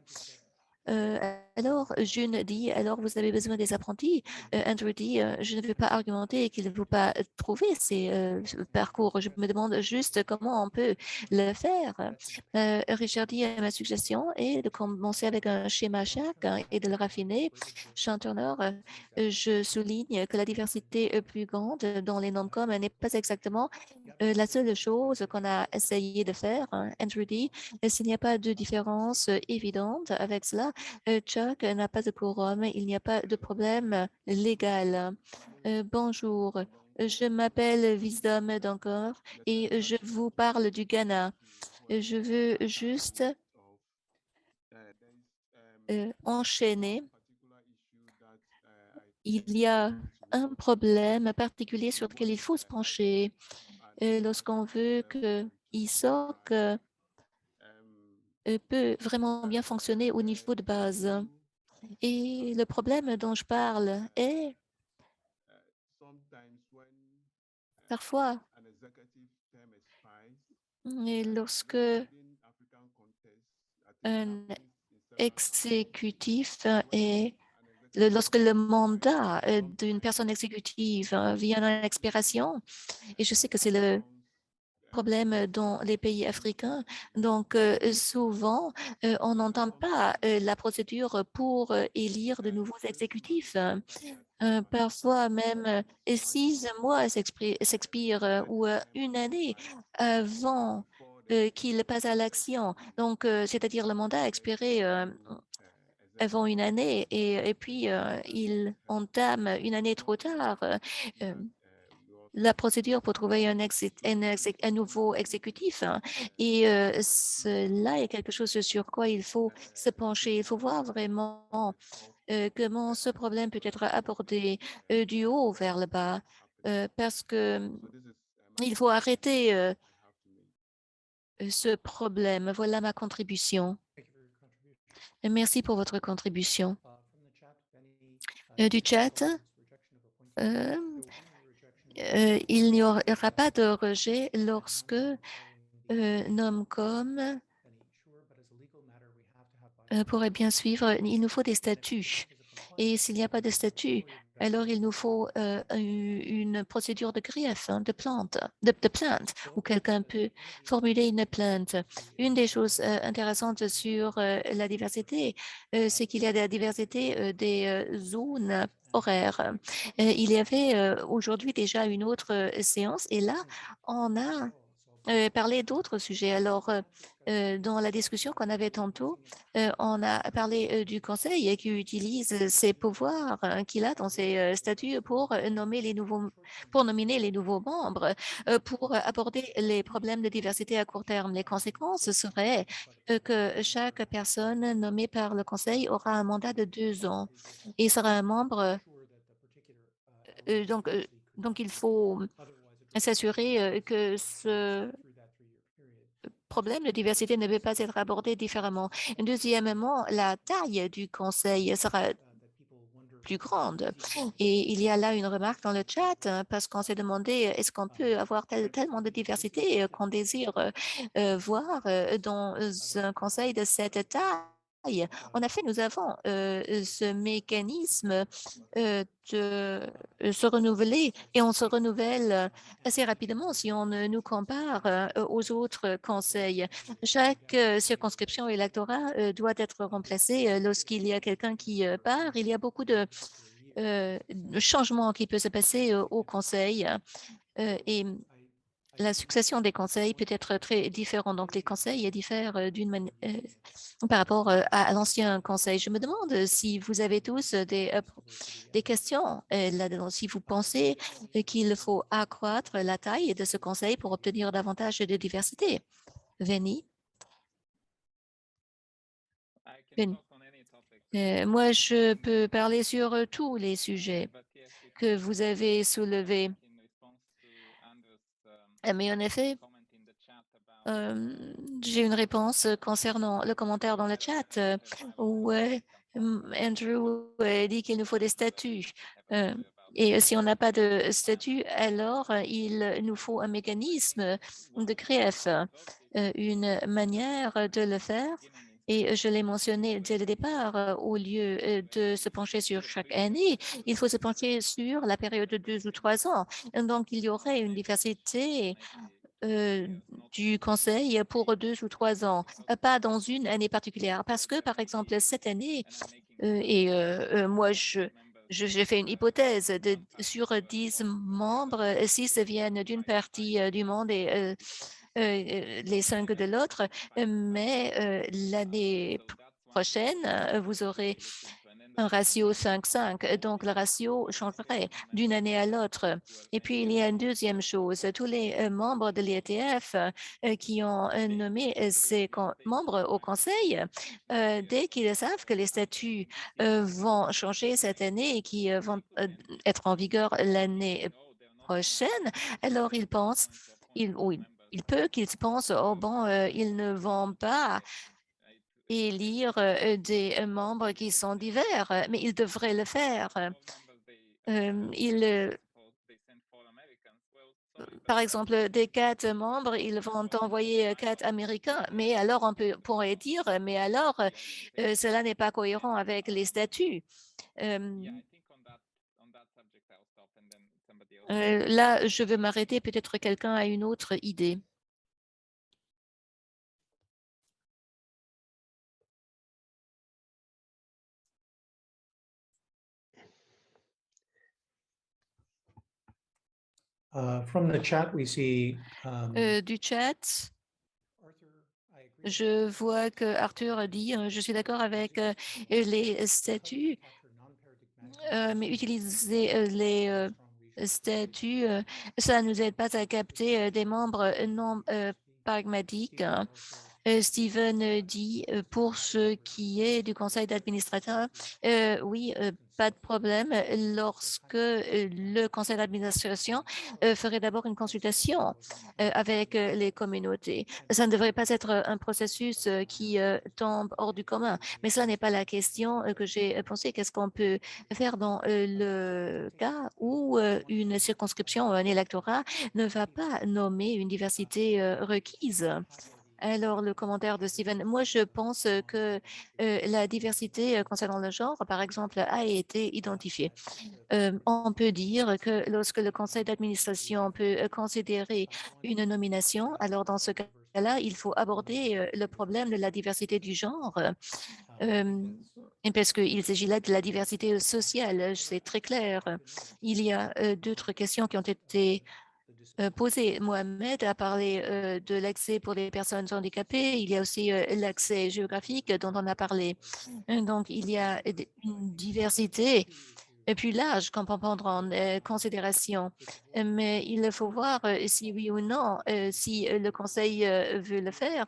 Alors, June dit, alors vous avez besoin des apprentis. Andrew dit, je ne veux pas argumenter qu'il ne faut pas trouver ces parcours. Je me demande juste comment on peut le faire. Richard dit, ma suggestion est de commencer avec un schéma chaque et de le raffiner. Sean Turner, je souligne que la diversité plus grande dans les noms communs n'est pas exactement la seule chose qu'on a essayé de faire. Andrew dit, s'il n'y a pas de différence évidente avec cela, Chuck n'a pas de quorum, il n'y a pas de problème légal. Bonjour, je m'appelle Wisdom d'encore et je vous parle du Ghana. Je veux juste enchaîner. Il y a un problème particulier sur lequel il faut se pencher lorsqu'on veut que ISOC peut vraiment bien fonctionner au niveau de base. Et le problème dont je parle est parfois, lorsque un exécutif lorsque le mandat d'une personne exécutive vient à l'expiration, et je sais que c'est le problème dans les pays africains. Donc, souvent, on n'entend pas la procédure pour élire de nouveaux exécutifs. Parfois même 6 mois s'expirent ou une année avant qu'il passe à l'action. Donc, c'est-à-dire le mandat a expiré avant une année et puis il entame une année trop tard. La procédure pour trouver un nouveau exécutif. Et cela est quelque chose sur quoi il faut se pencher. Il faut voir vraiment comment ce problème peut être abordé du haut vers le bas, parce que il faut arrêter ce problème. Voilà ma contribution. Merci pour votre contribution. Du chat, il n'y aura pas de rejet lorsque NOMCOM pourrait bien suivre. Il nous faut des statuts. Et s'il n'y a pas de statut, alors il nous faut une procédure de grief, hein, de plainte, où quelqu'un peut formuler une plainte. Une des choses intéressantes sur la diversité, c'est qu'il y a de la diversité des zones horaires. Il y avait aujourd'hui déjà une autre séance et là, on a parler d'autres sujets. Alors, dans la discussion qu'on avait tantôt, on a parlé du Conseil qui utilise ses pouvoirs qu'il a dans ses statuts pour nommer pour nominer les nouveaux membres, pour aborder les problèmes de diversité à court terme. Les conséquences seraient que chaque personne nommée par le Conseil aura un mandat de 2 ans et sera un membre. Donc, il faut s'assurer que ce problème de diversité ne peut pas être abordé différemment. Deuxièmement, la taille du conseil sera plus grande. Et il y a là une remarque dans le chat parce qu'on s'est demandé est-ce qu'on peut avoir tellement de diversité qu'on désire voir dans un conseil de cette taille. En effet, nous avons ce mécanisme de se renouveler et on se renouvelle assez rapidement si on nous compare aux autres conseils. Chaque circonscription électorale doit être remplacée lorsqu'il y a quelqu'un qui part. Il y a beaucoup de changements qui peuvent se passer au conseil et la succession des conseils peut être très différente. Donc, les conseils diffèrent par rapport à l'ancien conseil. Je me demande si vous avez tous des questions là-dedans, si vous pensez qu'il faut accroître la taille de ce conseil pour obtenir davantage de diversité. Veni? Moi, je peux parler sur tous les sujets que vous avez soulevés. Mais en effet, j'ai une réponse concernant le commentaire dans le chat où Andrew dit qu'il nous faut des statuts. Et si on n'a pas de statut, alors il nous faut un mécanisme de greffe, une manière de le faire. Et je l'ai mentionné dès le départ, au lieu de se pencher sur chaque année, il faut se pencher sur la période de 2 ou 3 ans. Donc, il y aurait une diversité du conseil pour 2 ou 3 ans, pas dans une année particulière. Parce que, par exemple, cette année, moi, j'ai fait une hypothèse sur 10 membres, 6 viennent d'une partie du monde et les 5 de l'autre, mais l'année prochaine, vous aurez un ratio 5-5, donc le ratio changerait d'une année à l'autre. Et puis, il y a une deuxième chose, tous les membres de l'IETF qui ont nommé ces membres au conseil, dès qu'ils savent que les statuts vont changer cette année et qui vont être en vigueur l'année prochaine, alors ils pensent, il peut qu'ils pensent, oh bon, ils ne vont pas élire des membres qui sont divers, mais ils devraient le faire. Par exemple, des 4 membres, ils vont envoyer 4 Américains, mais alors on pourrait dire, mais alors cela n'est pas cohérent avec les statuts. Là, je veux m'arrêter, peut-être quelqu'un a une autre idée. From the chat, we see Du chat, je vois que Arthur dit, je suis d'accord avec les statuts, mais utiliser les statuts, ça ne nous aide pas à capter des membres non pragmatiques. Steven dit pour ce qui est du conseil d'administrateur, oui, pas de problème lorsque le conseil d'administration ferait d'abord une consultation avec les communautés. Ça ne devrait pas être un processus qui tombe hors du commun, mais cela n'est pas la question que j'ai pensé. Qu'est-ce qu'on peut faire dans le cas où une circonscription ou un électorat ne va pas nommer une diversité requise? Alors, le commentaire de Steven, moi, je pense que la diversité concernant le genre, par exemple, a été identifiée. On peut dire que lorsque le conseil d'administration peut considérer une nomination, alors dans ce cas-là, il faut aborder le problème de la diversité du genre. Parce qu'il s'agit là de la diversité sociale, c'est très clair. Il y a d'autres questions qui ont été posées. Mohamed a parlé de l'accès pour les personnes handicapées. Il y a aussi l'accès géographique dont on a parlé. Donc, il y a une diversité plus large qu'on peut prendre en considération. Mais il faut voir si oui ou non, si le conseil veut le faire.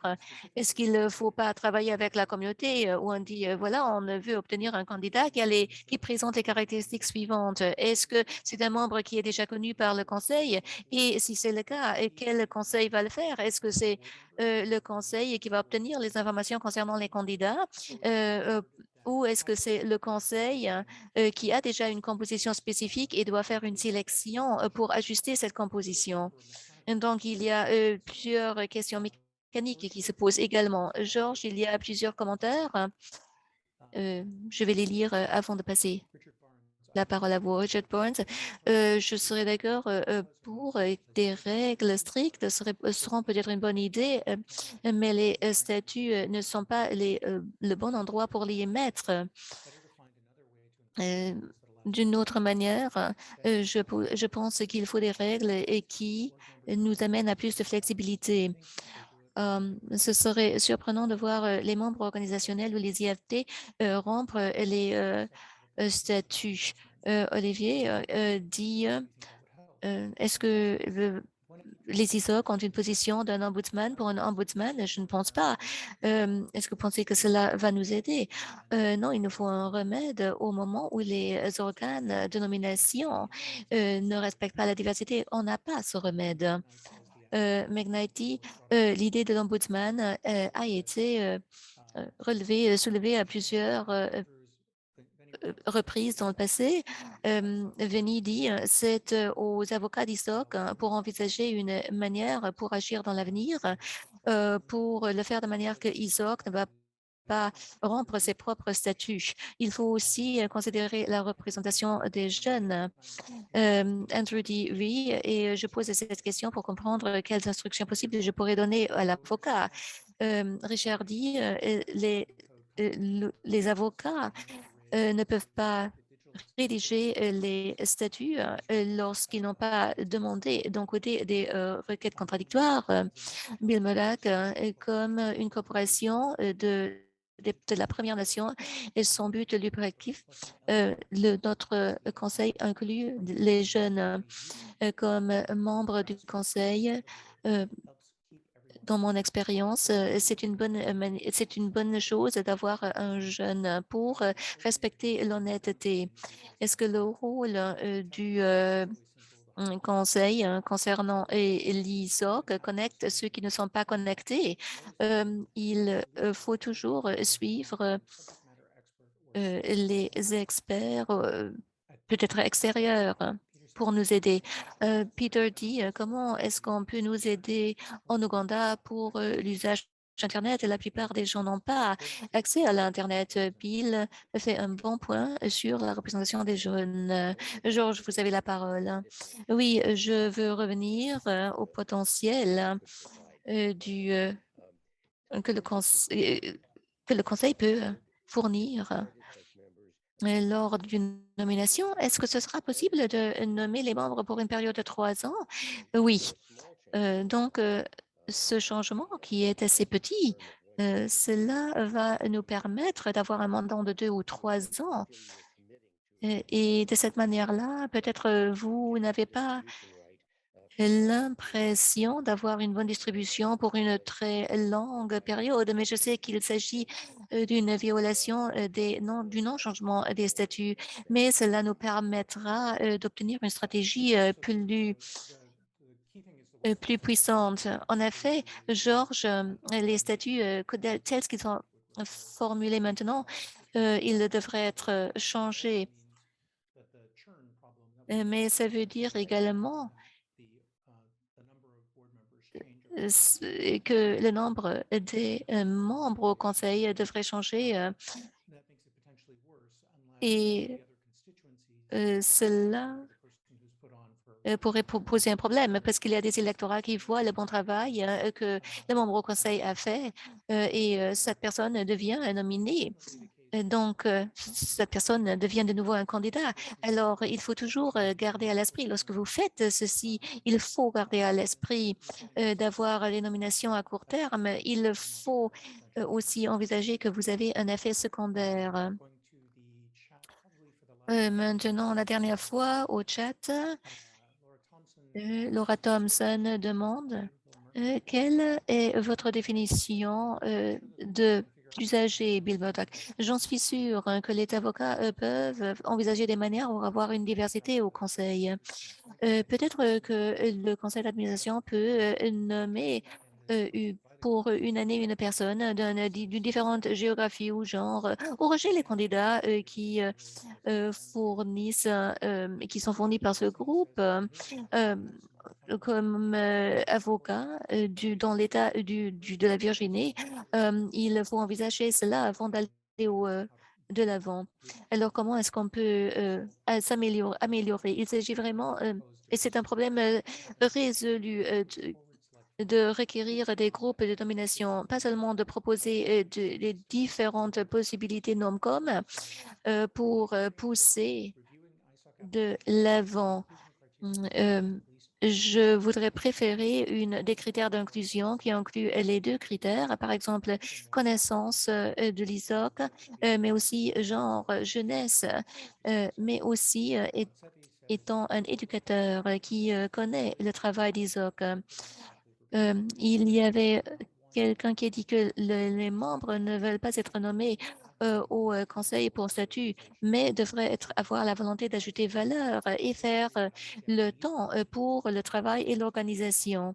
Est-ce qu'il ne faut pas travailler avec la communauté où on dit, voilà, on veut obtenir un candidat qui présente les caractéristiques suivantes. Est-ce que c'est un membre qui est déjà connu par le conseil? Et si c'est le cas, quel conseil va le faire? Est-ce que c'est le conseil qui va obtenir les informations concernant les candidats? Ou est-ce que c'est le conseil qui a déjà une composition spécifique et doit faire une sélection pour ajuster cette composition? Donc, il y a plusieurs questions mécaniques qui se posent également. Georges, il y a plusieurs commentaires. Je vais les lire avant de passer la parole à vous. Richard Barnes, je serais d'accord pour des règles strictes seront peut-être une bonne idée, mais les statuts ne sont pas le bon endroit pour les mettre. D'une autre manière, je pense qu'il faut des règles et qui nous amènent à plus de flexibilité. Ce serait surprenant de voir les membres organisationnels ou les IFT rompre les statuts. Olivier dit, est-ce que les ISOC ont une position d'un ombudsman pour un ombudsman? Je ne pense pas. Est-ce que vous pensez que cela va nous aider? Non, il nous faut un remède au moment où les organes de nomination ne respectent pas la diversité. On n'a pas ce remède. McKnighty, l'idée de l'ombudsman a été soulevée à plusieurs reprises dans le passé. Vinny dit, c'est aux avocats d'ISOC pour envisager une manière pour agir dans l'avenir, pour le faire de manière que ISOC ne va pas rompre ses propres statuts. Il faut aussi considérer la représentation des jeunes. Andrew dit oui, et je pose cette question pour comprendre quelles instructions possibles je pourrais donner à l'avocat. Richard dit, les avocats ne peuvent pas rédiger les statuts lorsqu'ils n'ont pas demandé d'un côté des requêtes contradictoires. Bill Mollack, comme une corporation de la Première Nation et son but lucratif, notre conseil inclut les jeunes comme membres du conseil. Dans mon expérience, c'est une bonne chose d'avoir un jeune pour respecter l'honnêteté. Est-ce que le rôle du conseil concernant l'ISOC connecte ceux qui ne sont pas connectés? Il faut toujours suivre les experts, peut-être extérieurs, pour nous aider. Peter dit, comment est-ce qu'on peut nous aider en Ouganda pour l'usage Internet? La plupart des gens n'ont pas accès à l'Internet. Bill fait un bon point sur la représentation des jeunes. Georges, vous avez la parole. Oui, je veux revenir au potentiel que le conseil peut fournir lors d'une nomination. Est-ce que ce sera possible de nommer les membres pour une période de 3 ans? Oui. Donc, ce changement qui est assez petit, cela va nous permettre d'avoir un mandat de 2 ou 3 ans. Et de cette manière-là, peut-être vous n'avez pas l'impression d'avoir une bonne distribution pour une très longue période, mais je sais qu'il s'agit d'une violation du non-changement des statuts, mais cela nous permettra d'obtenir une stratégie plus puissante. En effet, Georges, les statuts tels qu'ils sont formulés maintenant, ils devraient être changés. Mais ça veut dire également que le nombre des membres au Conseil devrait changer et cela pourrait poser un problème parce qu'il y a des électorats qui voient le bon travail que le membre au Conseil a fait et cette personne devient nominée. Donc, cette personne devient de nouveau un candidat. Alors, il faut toujours garder à l'esprit, lorsque vous faites ceci, il faut garder à l'esprit d'avoir les nominations à court terme. Il faut aussi envisager que vous avez un effet secondaire. Maintenant, la dernière fois au chat, Laura Thompson demande quelle est votre définition d'usager, Bill Murdoch? J'en suis sûre que les avocats peuvent envisager des manières pour avoir une diversité au conseil. Peut-être que le conseil d'administration peut nommer pour une année une personne d'une différente géographie ou genre, ou rejeter les candidats qui qui sont fournis par ce groupe comme avocat dans l'État de la Virginie. Il faut envisager cela avant d'aller de l'avant. Alors, comment est-ce qu'on peut améliorer? Il s'agit vraiment, et c'est un problème résolu, de requérir des groupes de nomination, pas seulement de proposer les différentes possibilités NOMCOM pour pousser de l'avant. Je voudrais préférer des critères d'inclusion qui incluent les deux critères, par exemple connaissance de l'ISOC, mais aussi genre jeunesse, mais aussi étant un éducateur qui connaît le travail d'ISOC. Il y avait quelqu'un qui a dit que les membres ne veulent pas être nommés au conseil pour statut, mais devraient avoir la volonté d'ajouter valeur et faire le temps pour le travail et l'organisation.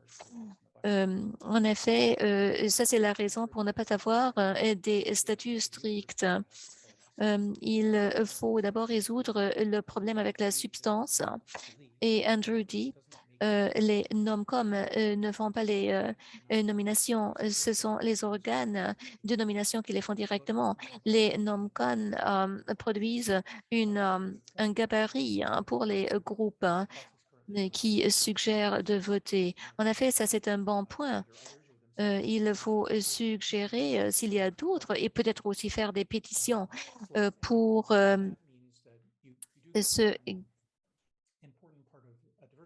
En effet, ça c'est la raison pour ne pas avoir des statuts stricts. Il faut d'abord résoudre le problème avec la substance. Et Andrew dit, les NOMCOM ne font pas les nominations, ce sont les organes de nomination qui les font directement. Les NOMCOM produisent un gabarit pour les groupes qui suggèrent de voter. En effet, ça c'est un bon point. Il faut suggérer s'il y a d'autres et peut-être aussi faire des pétitions pour ce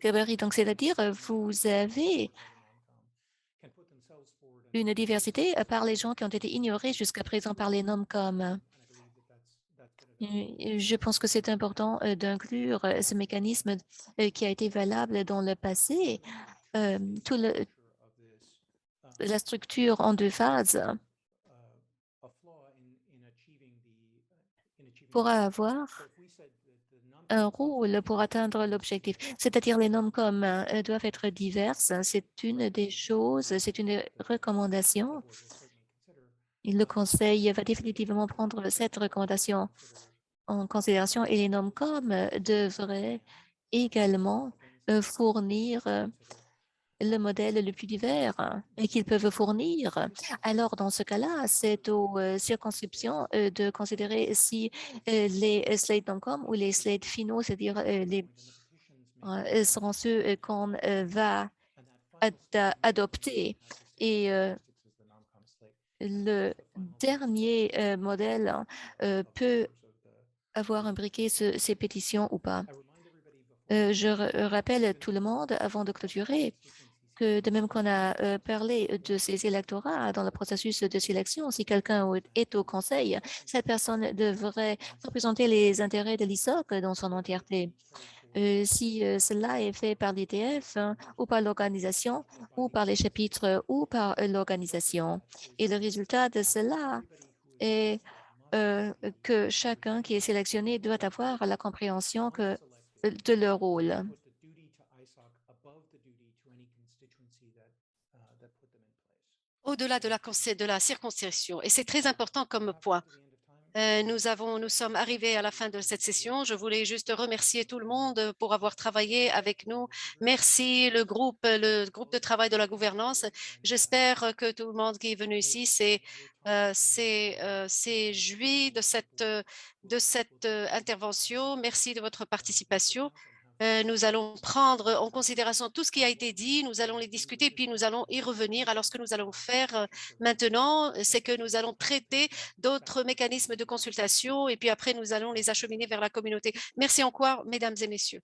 gabarit. Donc, c'est-à-dire, vous avez une diversité par les gens qui ont été ignorés jusqu'à présent par les NOMCOM. Je pense que c'est important d'inclure ce mécanisme qui a été valable dans le passé. La structure en deux phases pourra avoir un rôle pour atteindre l'objectif, c'est-à-dire les NOMCOM doivent être diverses. C'est une des choses, c'est une recommandation. Et le Conseil va définitivement prendre cette recommandation en considération et les NOMCOM devraient également fournir le modèle le plus divers qu'ils peuvent fournir. Alors, dans ce cas-là, c'est aux circonscriptions de considérer si les slates NOMCOM ou les slates finaux, c'est-à-dire seront ceux qu'on va adopter. Et le dernier modèle peut avoir imbriqué ces pétitions ou pas. Je rappelle tout le monde, avant de clôturer, que de même qu'on a parlé de ces électorats dans le processus de sélection, si quelqu'un est au conseil, cette personne devrait représenter les intérêts de l'ISOC dans son entièreté. si cela est fait par l'ITF ou par l'organisation ou par les chapitres ou par l'organisation. Et le résultat de cela est que chacun qui est sélectionné doit avoir la compréhension de leur rôle. Au-delà de la circonscription. Et c'est très important comme point. Nous sommes arrivés à la fin de cette session. Je voulais juste remercier tout le monde pour avoir travaillé avec nous. Merci le groupe de travail de la gouvernance. J'espère que tout le monde qui est venu ici s'est joui de cette intervention. Merci de votre participation. Nous allons prendre en considération tout ce qui a été dit, nous allons les discuter, puis nous allons y revenir. Alors, ce que nous allons faire maintenant, c'est que nous allons traiter d'autres mécanismes de consultation et puis après, nous allons les acheminer vers la communauté. Merci encore, mesdames et messieurs.